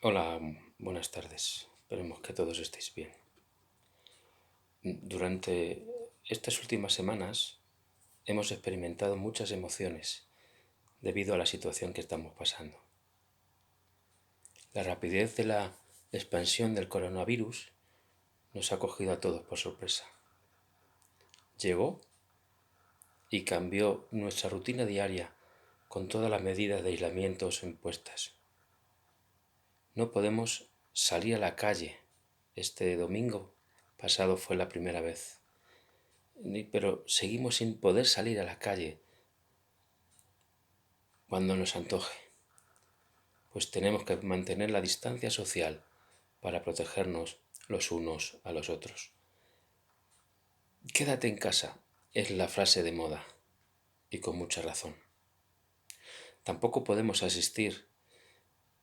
Hola, buenas tardes. Esperemos que todos estéis bien. Durante estas últimas semanas hemos experimentado muchas emociones debido a la situación que estamos pasando. La rapidez de la expansión del coronavirus nos ha cogido a todos por sorpresa. Llegó y cambió nuestra rutina diaria con todas las medidas de aislamiento impuestas. No podemos salir a la calle. Este domingo pasado fue la primera vez. Pero seguimos sin poder salir a la calle cuando nos antoje, pues tenemos que mantener la distancia social para protegernos los unos a los otros. Quédate en casa es la frase de moda y con mucha razón. Tampoco podemos asistir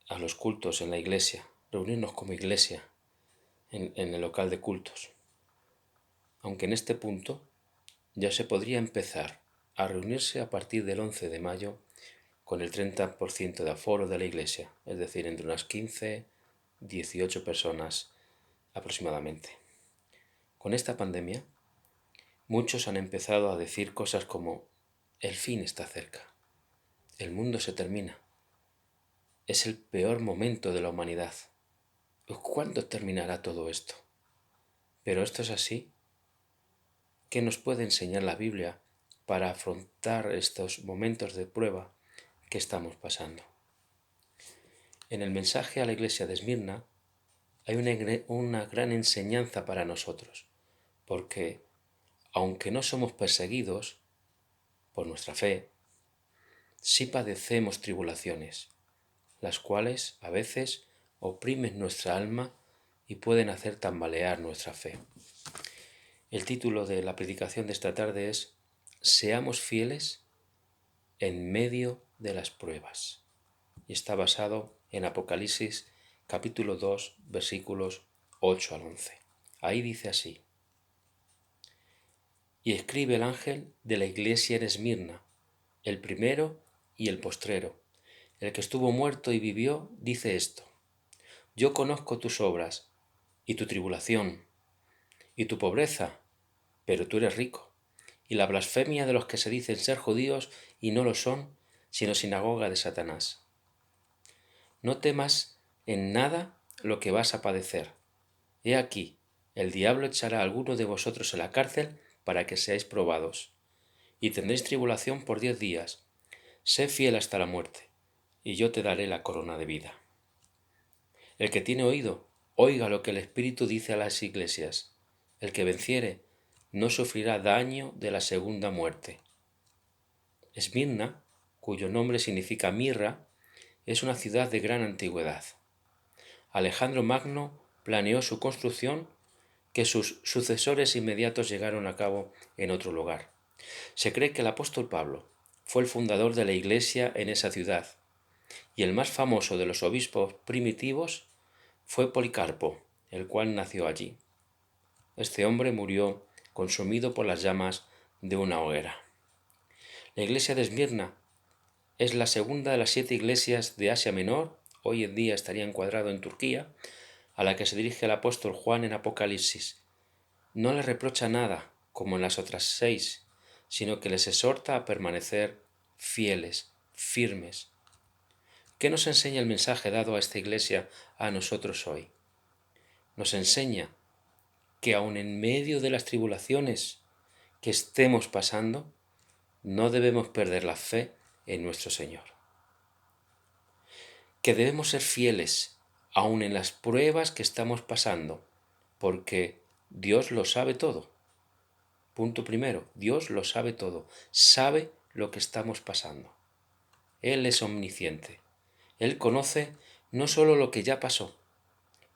a los cultos en la iglesia, reunirnos como iglesia en el local de cultos. Aunque en este punto ya se podría empezar a reunirse a partir del 11 de mayo con el 30% de aforo de la iglesia, es decir, entre unas 15, 18 personas aproximadamente. Con esta pandemia, muchos han empezado a decir cosas como: el fin está cerca, el mundo se termina, es el peor momento de la humanidad. ¿Cuándo terminará todo esto? Pero esto es así. ¿Qué nos puede enseñar la Biblia para afrontar estos momentos de prueba que estamos pasando? En el mensaje a la iglesia de Esmirna hay una gran enseñanza para nosotros, porque aunque no somos perseguidos por nuestra fe, sí padecemos tribulaciones, las cuales a veces oprimen nuestra alma y pueden hacer tambalear nuestra fe. El título de la predicación de esta tarde es: Seamos fieles en medio de las pruebas, y está basado en Apocalipsis capítulo 2 versículos 8 al 11. Ahí dice así: Y escribe el ángel de la iglesia en Esmirna, el primero y el postrero, el que estuvo muerto y vivió, dice esto: Yo conozco tus obras y tu tribulación y tu pobreza, pero tú eres rico, y la blasfemia de los que se dicen ser judíos y no lo son, sino sinagoga de Satanás. No temas en nada lo que vas a padecer. He aquí, el diablo echará a alguno de vosotros en la cárcel para que seáis probados, y tendréis tribulación por 10 días. Sé fiel hasta la muerte, y yo te daré la corona de vida. El que tiene oído, oiga lo que el Espíritu dice a las iglesias. El que venciere no sufrirá daño de la segunda muerte. Esmirna, cuyo nombre significa mirra, es una ciudad de gran antigüedad. Alejandro Magno planeó su construcción, que sus sucesores inmediatos llegaron a cabo en otro lugar. Se cree que el apóstol Pablo fue el fundador de la iglesia en esa ciudad, y el más famoso de los obispos primitivos fue Policarpo, el cual nació allí. Este hombre murió consumido por las llamas de una hoguera. La iglesia de Esmirna es la segunda de las 7 iglesias de Asia Menor, hoy en día estaría encuadrado en Turquía, a la que se dirige el apóstol Juan en Apocalipsis. No les reprocha nada, como en las otras 6, sino que les exhorta a permanecer fieles, firmes. ¿Qué nos enseña el mensaje dado a esta iglesia a nosotros hoy? Nos enseña que aun en medio de las tribulaciones que estemos pasando, no debemos perder la fe en nuestro Señor. Que debemos ser fieles aun en las pruebas que estamos pasando, porque Dios lo sabe todo. Punto primero, Dios lo sabe todo, sabe lo que estamos pasando. Él es omnisciente. Él conoce no solo lo que ya pasó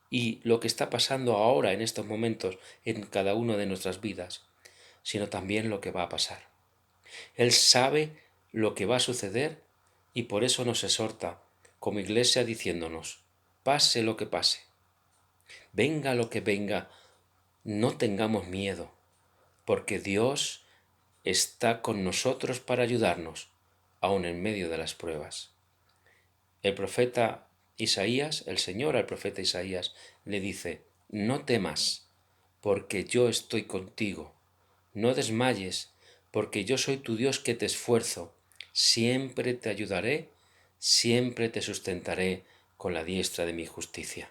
y lo que está pasando ahora en estos momentos en cada una de nuestras vidas, sino también lo que va a pasar. Él sabe lo que va a suceder y por eso nos exhorta como iglesia diciéndonos: pase lo que pase, venga lo que venga, no tengamos miedo, porque Dios está con nosotros para ayudarnos, aun en medio de las pruebas. El profeta Isaías, el Señor al profeta Isaías, le dice, no temas, porque yo estoy contigo. No desmayes, porque yo soy tu Dios que te esfuerzo. Siempre te ayudaré, siempre te sustentaré con la diestra de mi justicia.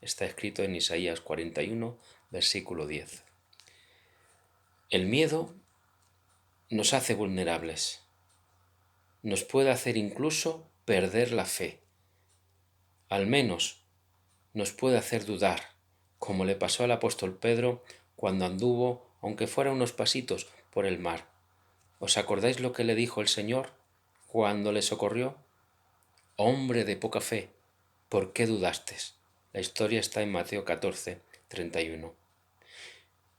Está escrito en Isaías 41, versículo 10. El miedo nos hace vulnerables, nos puede hacer incluso perder la fe. Al menos nos puede hacer dudar, como le pasó al apóstol Pedro cuando anduvo, aunque fuera unos pasitos, por el mar. ¿Os acordáis lo que le dijo el Señor cuando le socorrió? Hombre de poca fe, ¿por qué dudaste? La historia está en Mateo 14, 31.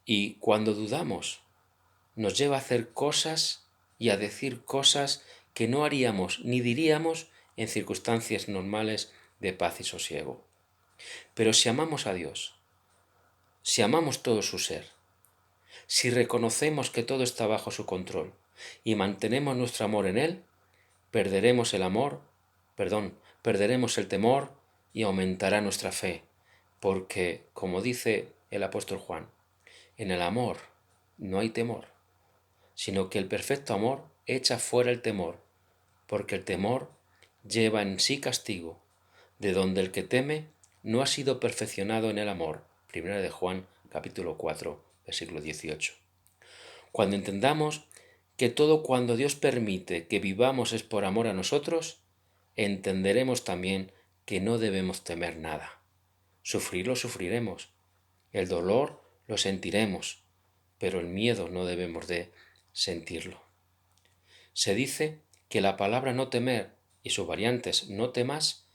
Y cuando dudamos, nos lleva a hacer cosas y a decir cosas que no haríamos ni diríamos en circunstancias normales de paz y sosiego. Pero si amamos a Dios, si amamos todo su ser, si reconocemos que todo está bajo su control y mantenemos nuestro amor en Él, perderemos el amor, perderemos el temor y aumentará nuestra fe, porque, como dice el apóstol Juan, en el amor no hay temor, sino que el perfecto amor echa fuera el temor, porque el temor lleva en sí castigo, de donde el que teme no ha sido perfeccionado en el amor. Primera de Juan, capítulo 4, versículo 18. Cuando entendamos que todo cuando Dios permite que vivamos es por amor a nosotros, entenderemos también que no debemos temer nada. Sufrirlo sufriremos, el dolor lo sentiremos, pero el miedo no debemos de sentirlo. Se dice que la palabra no temer y sus variantes no temas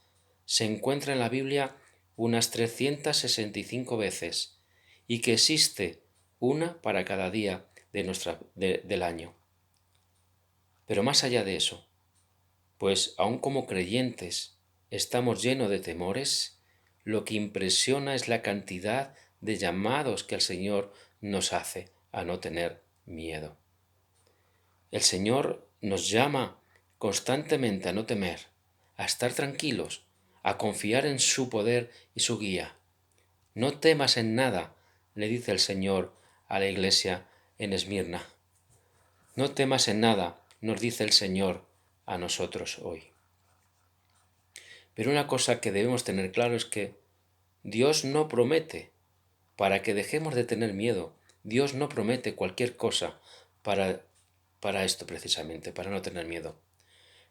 se encuentra en la Biblia unas 365 veces y que existe una para cada día del año. Pero más allá de eso, pues aun como creyentes estamos llenos de temores, lo que impresiona es la cantidad de llamados que el Señor nos hace a no tener miedo. El Señor nos llama constantemente a no temer, a estar tranquilos, a confiar en su poder y su guía. No temas en nada, le dice el Señor a la iglesia en Esmirna. No temas en nada, nos dice el Señor a nosotros hoy. Pero una cosa que debemos tener claro es que Dios no promete para que dejemos de tener miedo. Dios no promete cualquier cosa para esto precisamente, para no tener miedo.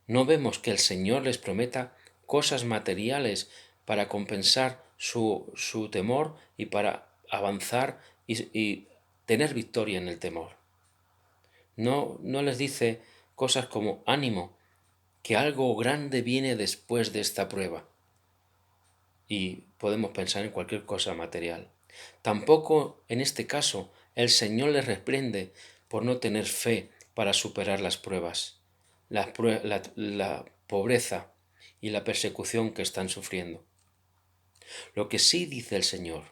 No vemos que el Señor les prometa cosas materiales para compensar su temor y para avanzar y tener victoria en el temor. No les dice cosas como ánimo, que algo grande viene después de esta prueba. Y podemos pensar en cualquier cosa material. Tampoco en este caso el Señor les reprende por no tener fe para superar las pruebas, la pobreza y la persecución que están sufriendo. Lo que sí dice el Señor,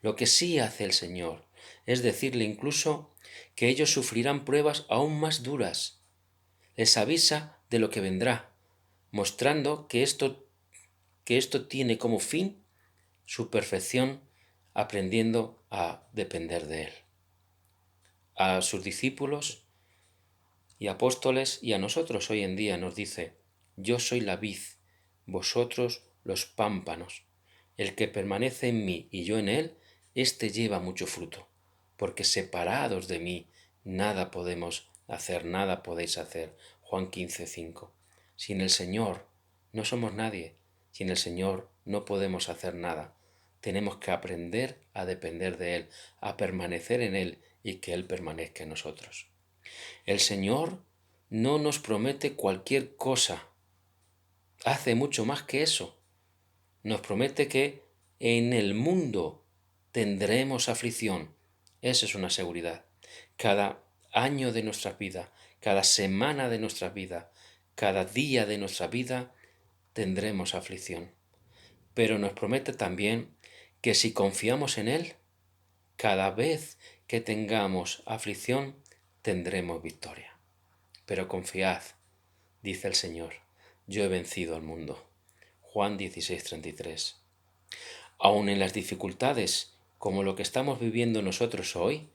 lo que sí hace el Señor, es decirle incluso que ellos sufrirán pruebas aún más duras. Les avisa de lo que vendrá, mostrando que esto tiene como fin su perfección, aprendiendo a depender de Él. A sus discípulos y apóstoles y a nosotros hoy en día nos dice, yo soy la vid, vosotros los pámpanos. El que permanece en mí y yo en él, éste lleva mucho fruto, porque separados de mí nada podemos hacer, nada podéis hacer. Juan 15, 5. Sin el Señor no somos nadie, sin el Señor no podemos hacer nada. Tenemos que aprender a depender de Él, a permanecer en Él y que Él permanezca en nosotros. El Señor no nos promete cualquier cosa, hace mucho más que eso. Nos promete que en el mundo tendremos aflicción. Esa es una seguridad. Cada año de nuestra vida, cada semana de nuestra vida, cada día de nuestra vida tendremos aflicción. Pero nos promete también que si confiamos en Él, cada vez que tengamos aflicción, tendremos victoria. Pero confiad, dice el Señor, yo he vencido al mundo. Juan 16:33. Aun en las dificultades, como lo que estamos viviendo nosotros hoy,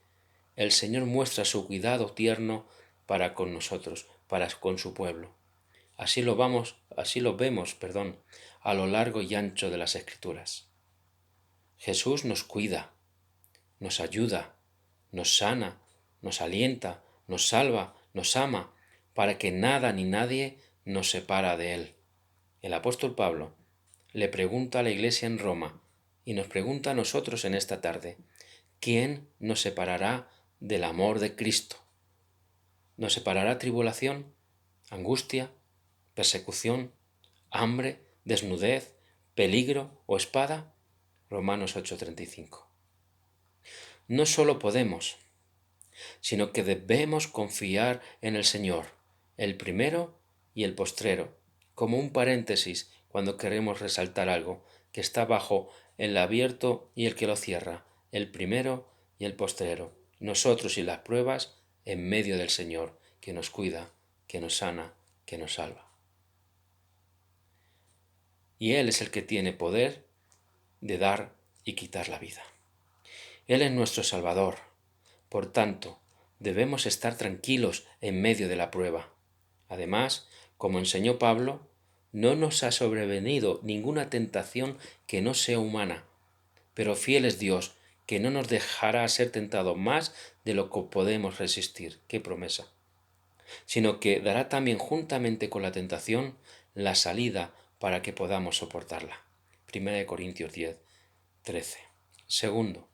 el Señor muestra su cuidado tierno para con nosotros, para con su pueblo. Así lo vemos, a lo largo y ancho de las Escrituras. Jesús nos cuida, nos ayuda, nos sana, nos alienta, nos salva, nos ama, para que nada ni nadie nos separa de Él. El apóstol Pablo le pregunta a la iglesia en Roma y nos pregunta a nosotros en esta tarde, ¿quién nos separará del amor de Cristo? ¿Nos separará tribulación, angustia, persecución, hambre, desnudez, peligro o espada? Romanos 8:35. No solo podemos, sino que debemos confiar en el Señor, el primero y el postrero, como un paréntesis cuando queremos resaltar algo que está bajo el abierto y el que lo cierra, el primero y el postrero, nosotros y las pruebas en medio del Señor, que nos cuida, que nos sana, que nos salva. Y Él es el que tiene poder de dar y quitar la vida. Él es nuestro Salvador. Por tanto, debemos estar tranquilos en medio de la prueba. Además, como enseñó Pablo, no nos ha sobrevenido ninguna tentación que no sea humana, pero fiel es Dios, que no nos dejará ser tentados más de lo que podemos resistir. ¡Qué promesa! Sino que dará también juntamente con la tentación la salida para que podamos soportarla. 1 Corintios 10:13. Segundo,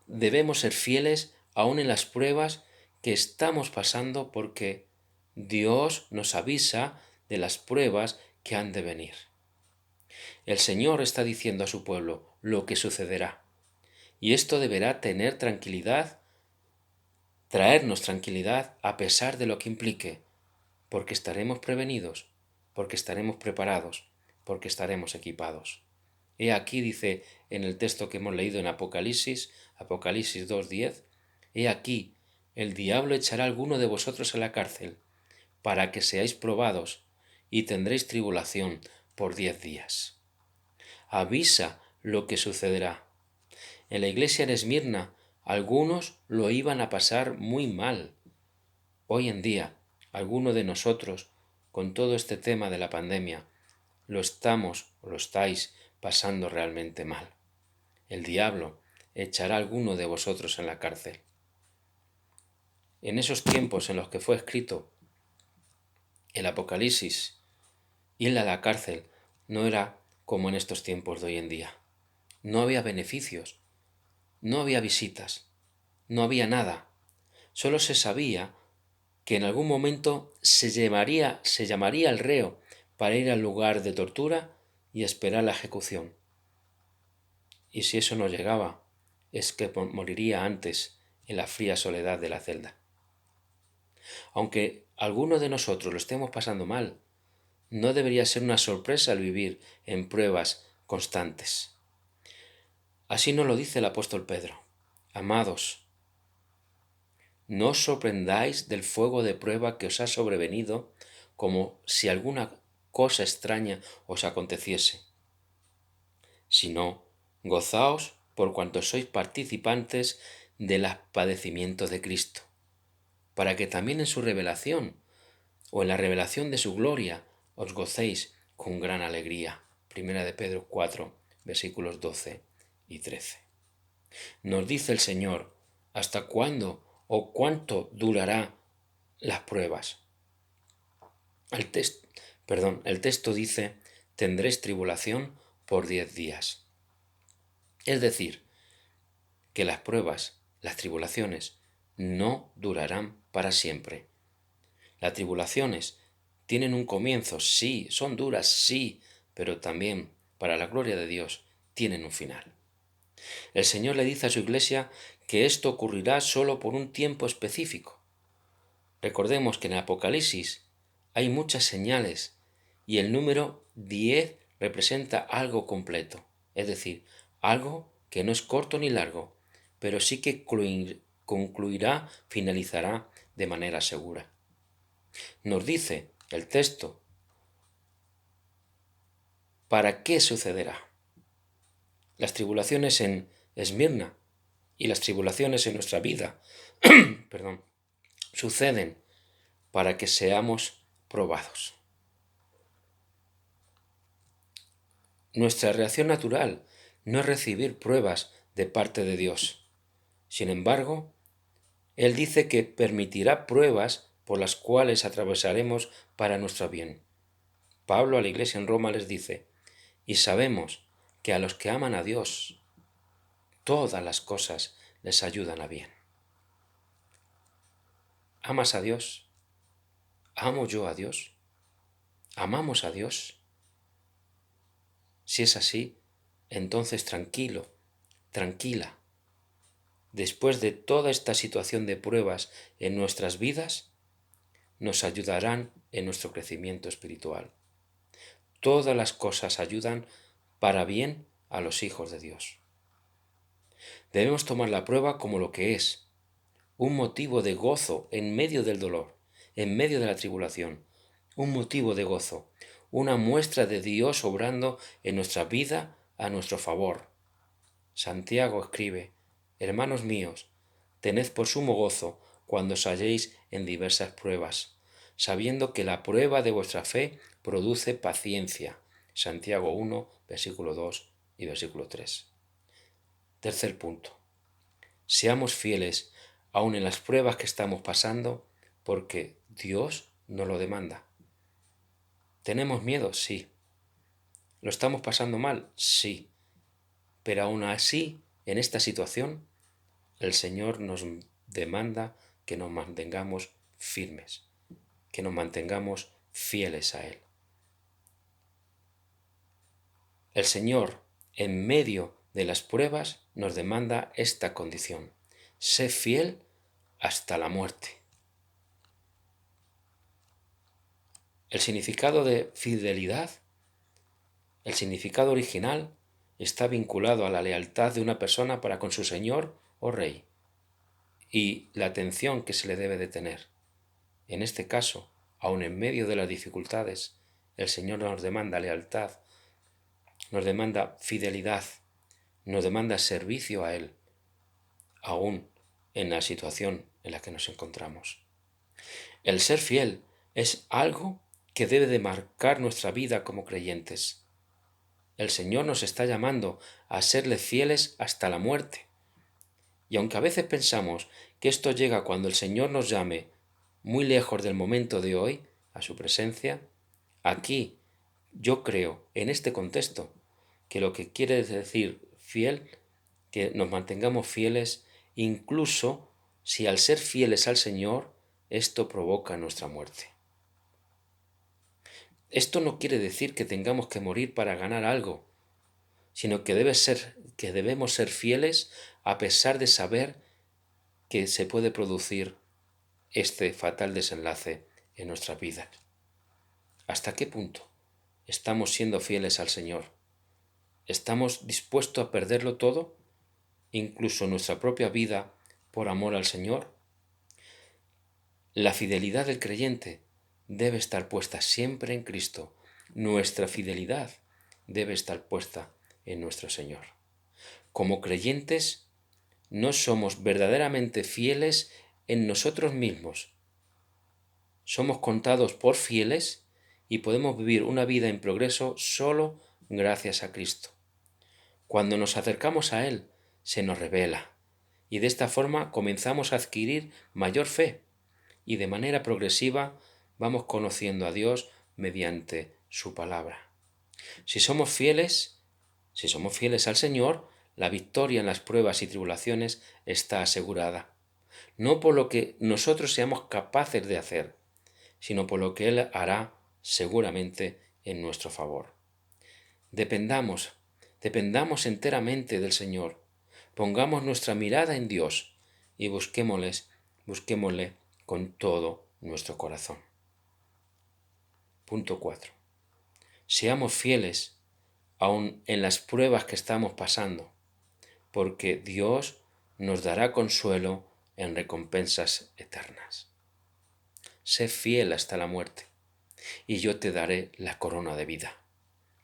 debemos ser fieles aún en las pruebas que estamos pasando, porque Dios nos avisa de las pruebas que han de venir. El Señor está diciendo a su pueblo lo que sucederá, y esto deberá traernos tranquilidad a pesar de lo que implique, porque estaremos prevenidos, porque estaremos preparados, porque estaremos equipados. He aquí, dice en el texto que hemos leído en Apocalipsis 2:10, he aquí, el diablo echará a alguno de vosotros a la cárcel, para que seáis probados, y tendréis tribulación por 10 días. Avisa lo que sucederá. En la iglesia en Esmirna, algunos lo iban a pasar muy mal. Hoy en día, alguno de nosotros, con todo este tema de la pandemia, lo estáis pasando realmente mal. El diablo echará a alguno de vosotros en la cárcel. En esos tiempos en los que fue escrito el Apocalipsis, ir a la cárcel no era como en estos tiempos de hoy en día. No había beneficios, no había visitas, no había nada. Solo se sabía que en algún momento se llamaría al reo para ir al lugar de tortura y esperar la ejecución. Y si eso no llegaba, es que moriría antes en la fría soledad de la celda. Aunque alguno de nosotros lo estemos pasando mal, no debería ser una sorpresa el vivir en pruebas constantes. Así nos lo dice el apóstol Pedro. Amados, no os sorprendáis del fuego de prueba que os ha sobrevenido, como si alguna cosa extraña os aconteciese, sino gozaos por cuanto sois participantes de los padecimientos de Cristo, para que también en su revelación, o en la revelación de su gloria, os gocéis con gran alegría. 1 de Pedro 4, versículos 12 y 13. Nos dice el Señor hasta cuándo o cuánto durará las pruebas. El texto dice, tendréis tribulación por 10 días. Es decir, que las pruebas, las tribulaciones, no durarán para siempre. Las tribulaciones tienen un comienzo, sí, son duras, sí, pero también, para la gloria de Dios, tienen un final. El Señor le dice a su iglesia que esto ocurrirá solo por un tiempo específico. Recordemos que en el Apocalipsis hay muchas señales y el número 10 representa algo completo, es decir, algo que no es corto ni largo, pero sí que finalizará de manera segura. Nos dice el texto ¿para qué sucederá? Las tribulaciones en Esmirna y las tribulaciones en nuestra vida, perdón, suceden para que seamos probados. Nuestra reacción natural no es recibir pruebas de parte de Dios. Sin embargo, Él dice que permitirá pruebas por las cuales atravesaremos para nuestro bien. Pablo a la iglesia en Roma les dice, y sabemos que a los que aman a Dios, todas las cosas les ayudan a bien. ¿Amas a Dios? ¿Amo yo a Dios? ¿Amamos a Dios? Si es así, entonces tranquilo, tranquila. Después de toda esta situación de pruebas en nuestras vidas, nos ayudarán en nuestro crecimiento espiritual. Todas las cosas ayudan para bien a los hijos de Dios. Debemos tomar la prueba como lo que es, un motivo de gozo en medio del dolor, en medio de la tribulación, un motivo de gozo, una muestra de Dios obrando en nuestra vida a nuestro favor. Santiago escribe, hermanos míos, tened por sumo gozo cuando os halléis en diversas pruebas, sabiendo que la prueba de vuestra fe produce paciencia. Santiago 1, versículo 2 y versículo 3. Tercer punto. Seamos fieles aun en las pruebas que estamos pasando, porque Dios nos lo demanda. ¿Tenemos miedo? Sí. ¿Lo estamos pasando mal? Sí. Pero aún así, en esta situación, el Señor nos demanda que nos mantengamos firmes, que nos mantengamos fieles a Él. El Señor, en medio de las pruebas, nos demanda esta condición: sé fiel hasta la muerte. El significado de fidelidad, el significado original, está vinculado a la lealtad de una persona para con su Señor o Rey y la atención que se le debe de tener. En este caso, aun en medio de las dificultades, el Señor nos demanda lealtad, nos demanda fidelidad, nos demanda servicio a Él, aún en la situación en la que nos encontramos. El ser fiel es algo que debe de marcar nuestra vida como creyentes. El Señor nos está llamando a serle fieles hasta la muerte. Y aunque a veces pensamos que esto llega cuando el Señor nos llame muy lejos del momento de hoy, a su presencia, aquí yo creo, en este contexto, que lo que quiere decir fiel, que nos mantengamos fieles, incluso si al ser fieles al Señor, esto provoca nuestra muerte. Esto no quiere decir que tengamos que morir para ganar algo, sino que debemos ser fieles a pesar de saber que se puede producir este fatal desenlace en nuestras vidas. ¿Hasta qué punto estamos siendo fieles al Señor? ¿Estamos dispuestos a perderlo todo, incluso nuestra propia vida, por amor al Señor? La fidelidad del creyente debe estar puesta siempre en Cristo. Nuestra fidelidad debe estar puesta en nuestro Señor. Como creyentes, no somos verdaderamente fieles en nosotros mismos. Somos contados por fieles y podemos vivir una vida en progreso solo gracias a Cristo. Cuando nos acercamos a Él, se nos revela y de esta forma comenzamos a adquirir mayor fe y de manera progresiva vamos conociendo a Dios mediante su palabra. Si somos fieles al Señor, la victoria en las pruebas y tribulaciones está asegurada, no por lo que nosotros seamos capaces de hacer, sino por lo que Él hará seguramente en nuestro favor. Dependamos enteramente del Señor, pongamos nuestra mirada en Dios y busquémosle con todo nuestro corazón. Punto 4. Seamos fieles aun en las pruebas que estamos pasando, porque Dios nos dará consuelo en recompensas eternas. Sé fiel hasta la muerte, y yo te daré la corona de vida.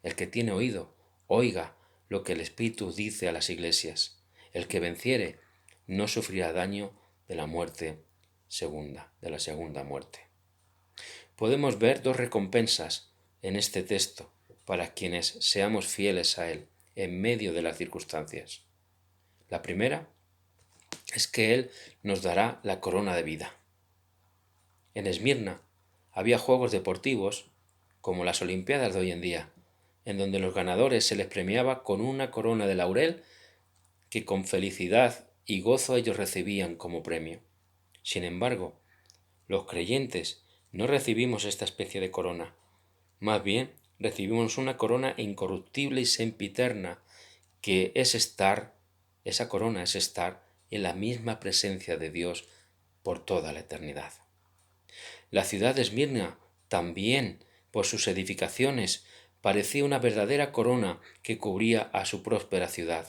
El que tiene oído, oiga lo que el Espíritu dice a las iglesias. El que venciere no sufrirá daño de la muerte segunda, de la segunda muerte. Podemos ver dos recompensas en este texto para quienes seamos fieles a Él en medio de las circunstancias. La primera es que Él nos dará la corona de vida. En Esmirna había juegos deportivos como las Olimpiadas de hoy en día, en donde los ganadores se les premiaba con una corona de laurel que con felicidad y gozo ellos recibían como premio. Sin embargo, los creyentes no recibimos esta especie de corona, más bien recibimos una corona incorruptible y sempiterna, que es estar, esa corona es estar en la misma presencia de Dios por toda la eternidad. La ciudad de Esmirna también, por sus edificaciones, parecía una verdadera corona que cubría a su próspera ciudad.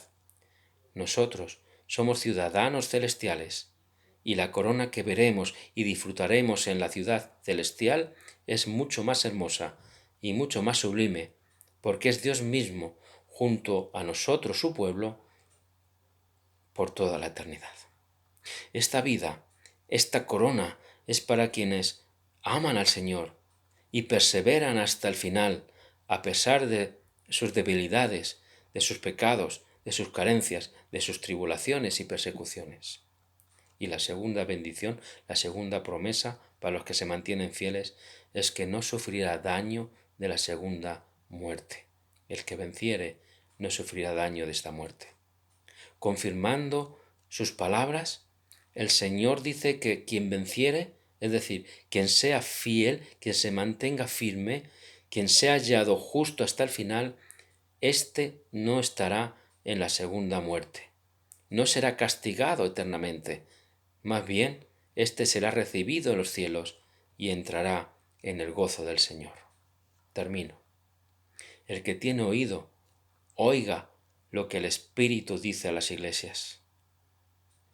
Nosotros somos ciudadanos celestiales, y la corona que veremos y disfrutaremos en la ciudad celestial es mucho más hermosa y mucho más sublime, porque es Dios mismo junto a nosotros, su pueblo, por toda la eternidad. Esta vida, esta corona, es para quienes aman al Señor y perseveran hasta el final, a pesar de sus debilidades, de sus pecados, de sus carencias, de sus tribulaciones y persecuciones. Y la segunda bendición, la segunda promesa para los que se mantienen fieles, es que no sufrirá daño de la segunda muerte. El que venciere no sufrirá daño de esta muerte. Confirmando sus palabras, el Señor dice que quien venciere, es decir, quien sea fiel, quien se mantenga firme, quien sea hallado justo hasta el final, éste no estará en la segunda muerte. No será castigado eternamente. Más bien, éste será recibido en los cielos y entrará en el gozo del Señor. Termino. El que tiene oído, oiga lo que el Espíritu dice a las iglesias.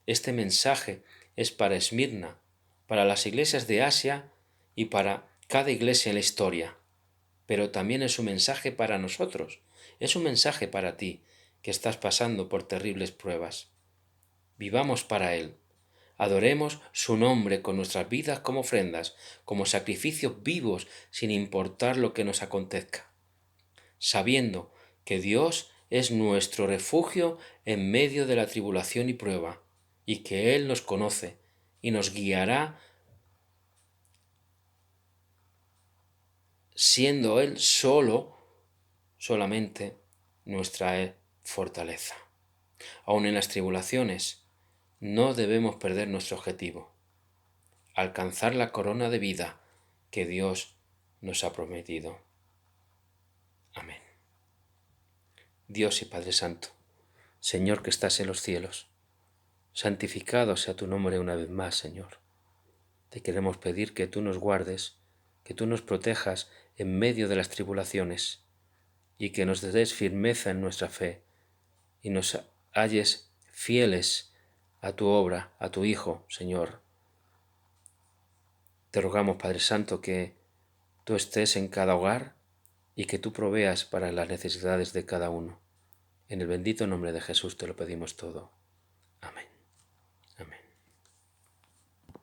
Este mensaje es para Esmirna, para las iglesias de Asia y para cada iglesia en la historia, pero también es un mensaje para nosotros, es un mensaje para ti que estás pasando por terribles pruebas. Vivamos para Él, adoremos su nombre con nuestras vidas como ofrendas, como sacrificios vivos sin importar lo que nos acontezca, sabiendo que Dios es nuestro refugio en medio de la tribulación y prueba, y que Él nos conoce y nos guiará siendo Él solamente nuestra fortaleza. Aun en las tribulaciones, no debemos perder nuestro objetivo, alcanzar la corona de vida que Dios nos ha prometido. Amén. Dios y Padre Santo, Señor que estás en los cielos, santificado sea tu nombre una vez más, Señor. Te queremos pedir que tú nos guardes, que tú nos protejas en medio de las tribulaciones y que nos des firmeza en nuestra fe y nos halles fieles a tu obra, a tu Hijo, Señor. Te rogamos, Padre Santo, que tú estés en cada hogar y que tú proveas para las necesidades de cada uno. En el bendito nombre de Jesús te lo pedimos todo.